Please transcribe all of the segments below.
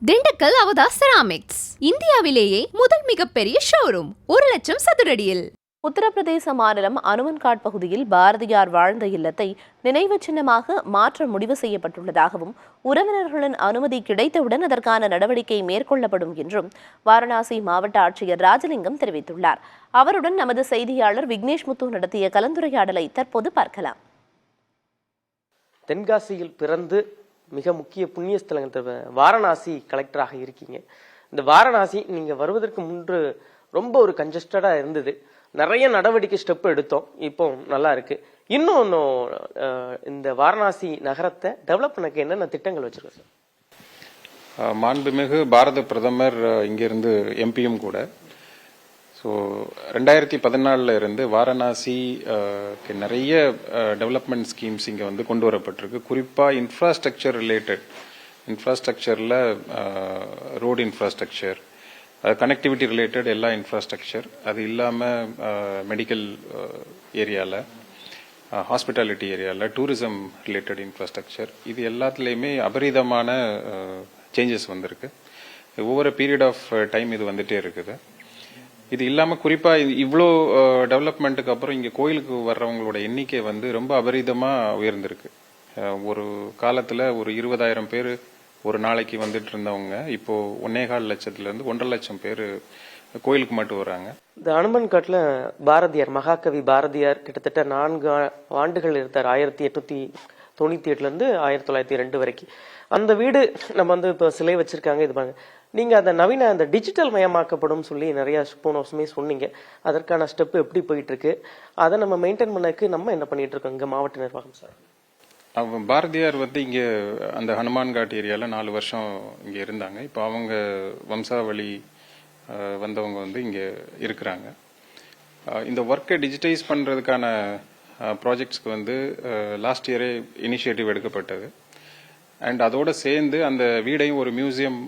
திண்டுக்கல் அவதா ceramics இந்தியாவிலேயே முதல் மிகப்பெரிய ஷோரூம் 1,00,000 சதுரடியில். உத்தரப்பிரதேச மாநிலம் அனுமன்காட் பகுதியில் பாரதியார் வாழ்ந்த இல்லத்தை நினைவு சின்னமாக மாற்ற முடிவு செய்யப்பட்டுள்ளதாகவும் உறவினர்களின் அனுமதி கிடைத்தவுடன் அதற்கான நடவடிக்கை மேற்கொள்ளப்படும் என்றும் வாரணாசி மாவட்ட ஆட்சியர் ராஜலிங்கம் தெரிவித்துள்ளார். அவருடன் நமது செய்தியாளர் விக்னேஷ் முத்து நடத்திய கலந்துரையாடலை தற்போது பார்க்கலாம். தென்காசியில் பிறந்து மிக முக்கிய புண்ணிய ஸ்தலங்கள் வாரணாசி கலெக்டராக இருக்கீங்க. இந்த வாரணாசி நீங்க வருவதற்கு முன்பு ரொம்ப ஒரு கன்ஜஸ்டடா இருந்தது. நிறைய நடவடிக்கை ஸ்டெப் எடுத்தோம். இப்போ நல்லா இருக்கு. இன்னும் இந்த வாரணாசி நகரத்தை டெவலப் பண்ணக்கு என்னென்ன திட்டங்கள் வச்சிருக்கோம் சார்? மாண்புமிகு பாரத பிரதமர் இங்கிருந்து எம்பியும் கூட. ஸோ 2014 இருந்து வாரணாசி நிறைய டெவலப்மெண்ட் ஸ்கீம்ஸ் இங்கே வந்து கொண்டு வரப்பட்டிருக்கு. குறிப்பாக இன்ஃப்ராஸ்ட்ரக்சரில் ரோடு இன்ஃப்ராஸ்ட்ரக்சர், கனெக்டிவிட்டி ரிலேட்டட் எல்லா இன்ஃப்ராஸ்ட்ரக்சர், அது இல்லாமல் மெடிக்கல் ஏரியாவில், ஹாஸ்பிட்டாலிட்டி ஏரியாவில், டூரிசம் ரிலேட்டட் இன்ஃப்ராஸ்ட்ரக்சர், இது எல்லாத்துலேயுமே அபரிதமான சேஞ்சஸ் வந்திருக்கு. ஒவ்வொரு பீரியட் ஆஃப் டைம் இது வந்துட்டே இருக்குது. இது இல்லாமல் குறிப்பாக இவ்வளோ டெவலப்மெண்ட்டுக்கு அப்புறம் இங்கே கோயிலுக்கு வர்றவங்களோட எண்ணிக்கை வந்து ரொம்ப அபரிதமாக உயர்ந்திருக்கு. ஒரு காலத்தில் ஒரு 20,000 பேர் ஒரு நாளைக்கு வந்துட்டு இருந்தவங்க இப்போ 1.25 லட்சத்துலேருந்து 1.5 லட்சம் பேர் கோயிலுக்கு மட்டும் வர்றாங்க. இந்த அனுமன்காட்டில் பாரதியார், மகாகவி பாரதியார் கிட்டத்தட்ட 4 ஆண்டுகள் இருந்தார். 1898 1902 வரைக்கும். அந்த வீடு நம்ம வந்து இப்போ சிலை வச்சிருக்காங்க. இது பாருங்க, நீங்க அந்த நவீன அந்த டிஜிட்டல் மயமாக்கப்படும் சொல்லி நிறைய போன வருஷமே சொன்னீங்க. அதற்கான ஸ்டெப் எப்படி போயிட்டு இருக்கு? அதை நம்ம மெயின்டைன் பண்ணக்கு நம்ம என்ன பண்ணிட்டு இருக்கோம் இங்க மாவட்ட நிர்வாகம் சார்? பாரதியார் வந்து இங்கே அந்த ஹனுமான்காட் ஏரியாவில் 4 வருஷம் இங்கே இருந்தாங்க. இப்போ அவங்க வம்சாவளி வந்தவங்க வந்து இங்கே இருக்கிறாங்க. இந்த ஒர்க்கை டிஜிட்டைஸ் பண்ணுறதுக்கான ப்ராஜெக்ட்ஸ்க்கு வந்து லாஸ்ட் இயரே இனிஷியேட்டிவ் எடுக்கப்பட்டது. அண்ட் அதோட சேர்ந்து அந்த வீடையும் ஒரு மியூசியம்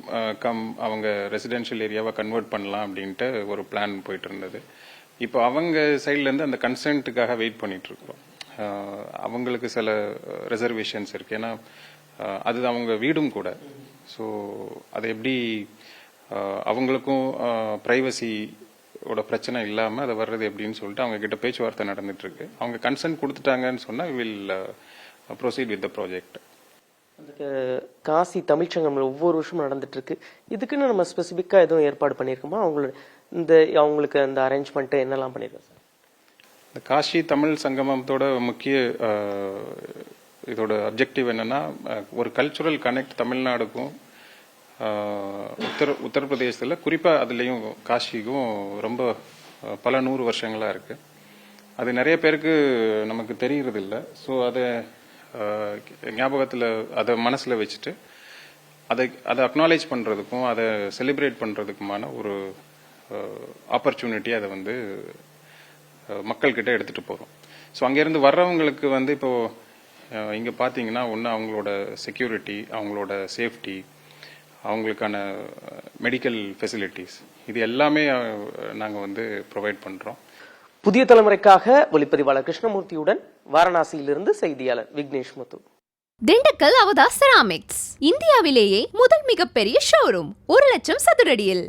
அவங்க ரெசிடென்ஷியல் ஏரியாவை கன்வெர்ட் பண்ணலாம் அப்படின்ட்டு ஒரு பிளான் போயிட்டு இருந்தது. இப்போ அவங்க சைட்லேருந்து அந்த கன்சென்ட்டுக்காக வெயிட் பண்ணிட்டு இருக்கிறோம். அவங்களுக்கு சில ரிசர்வேஷன்ஸ் இருக்கு. ஏன்னா அது அவங்க வீடும் கூட. ஸோ அது எப்படி அவங்களுக்கும் பிரைவசியோட பிரச்சனை இல்லாமல் அதை வர்றது எப்படின்னு சொல்லிட்டு அவங்க கிட்ட பேச்சுவார்த்தை நடந்துட்டு இருக்கு. அவங்க கன்சென்ட் கொடுத்துட்டாங்கன்னு சொன்னால் will proceed with the project. அதுக்கு காசி தமிழ்ச்சங்கம் ஒவ்வொரு வருஷமும் நடந்துட்டு இருக்கு. இதுக்குன்னு நம்ம ஸ்பெசிஃபிக்கா எதுவும் ஏற்பாடு பண்ணியிருக்கோமா? அவங்களுக்கு அந்த அரேஞ்ச்மெண்ட் என்னெல்லாம் பண்ணிருக்கோம் சார்? இந்த காசி தமிழ் சங்கமத்தோட முக்கிய இதோட அப்ஜெக்டிவ் என்னன்னா, ஒரு கல்ச்சுரல் கனெக்ட் தமிழ்நாடுக்கும் உத்தரப்பிரதேசத்தில் குறிப்பாக அதுலேயும் காசிக்கும் ரொம்ப பல 100 வருஷங்களா இருக்கு. அது நிறைய பேருக்கு நமக்கு தெரியறது இல்லை. ஸோ அதை ஞாபகத்தில் அதை மனசில் வச்சுட்டு அதை அக்னாலேஜ் பண்ணுறதுக்கும் அதை செலிப்ரேட் பண்ணுறதுக்குமான ஒரு ஆப்பர்ச்சுனிட்டி அதை வந்து மக்கள்கிட்ட எடுத்துகிட்டு போகிறோம். ஸோ அங்கேருந்து வர்றவங்களுக்கு வந்து இப்போது இங்கே பார்த்தீங்கன்னா ஒன்று அவங்களோட செக்யூரிட்டி, அவங்களோட சேஃப்டி, அவங்களுக்கான மெடிக்கல் ஃபெசிலிட்டிஸ், இது எல்லாமே நாங்கள் வந்து ப்ரொவைட் பண்ணுறோம். புதிய தலைமுறைக்காக ஒளிப்பதிவாளர் கிருஷ்ணமூர்த்தியுடன் வாரணாசியிலிருந்து செய்தியாளர் விக்னேஷ் முத்து. திண்டுக்கல் அவதா செராமிக்ஸ் இந்தியாவிலேயே முதல் மிகப்பெரிய ஷோரூம் 1,00,000 சதுரடியில்.